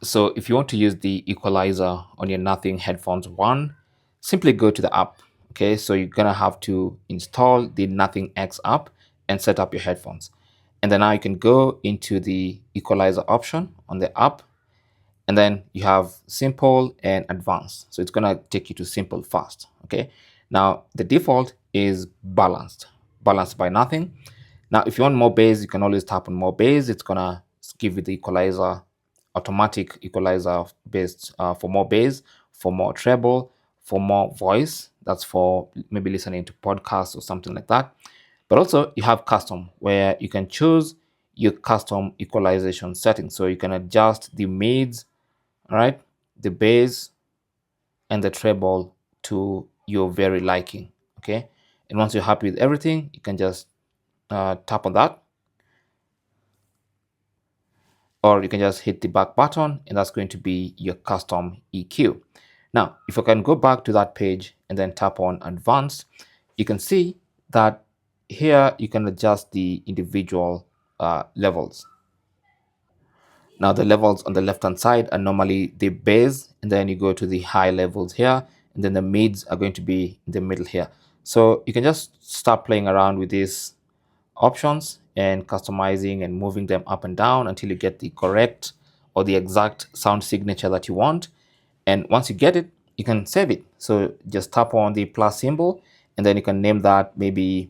So if you want to use the equalizer on your Nothing Headphones 1, simply go to the app. Okay, so you're gonna have to install the Nothing X app and set up your headphones. And then now you can go into the equalizer option on the app, and then you have simple and advanced. So it's gonna take you to simple first. Okay, now the default is balanced by Nothing. Now if you want more bass, you can always tap on more bass. It's gonna give you the equalizer, automatic equalizer based for more bass, for more treble, for more voice. That's for maybe listening to podcasts or something like that. But also you have custom, where you can choose your custom equalization settings. So you can adjust the mids, all right, the bass and the treble to your very liking. Okay, and once you're happy with everything, you can just tap on that, or you can just hit the back button, and that's going to be your custom EQ. Now if I can go back to that page and then tap on advanced, you can see that here you can adjust the individual levels. Now the levels on the left hand side are normally the bass, and then you go to the high levels here, and then the mids are going to be in the middle here. So you can just start playing around with these options and customizing and moving them up and down until you get the correct or the exact sound signature that you want. And once you get it, you can save it. So just tap on the plus symbol, and then you can name that. Maybe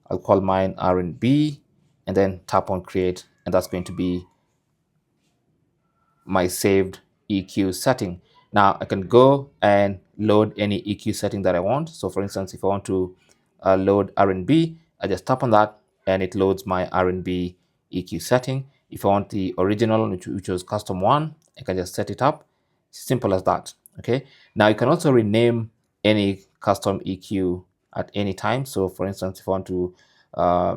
I'll call mine R&B, and then tap on create, and that's going to be my saved EQ setting. Now I can go and load any EQ setting that I want. So for instance, if I want to load R&B, I just tap on that and it loads my R&B EQ setting. If I want the original, which was custom one, I can just set it up. Simple as that. Okay. Now you can also rename any custom EQ at any time. So for instance, if I want to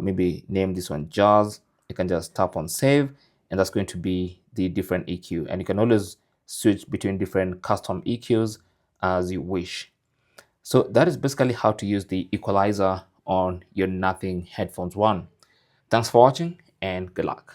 maybe name this one jazz, you can just tap on save, and that's going to be the different EQ. And you can always switch between different custom EQs as you wish. So that is basically how to use the equalizer on your Nothing Headphones 1. Thanks for watching and good luck.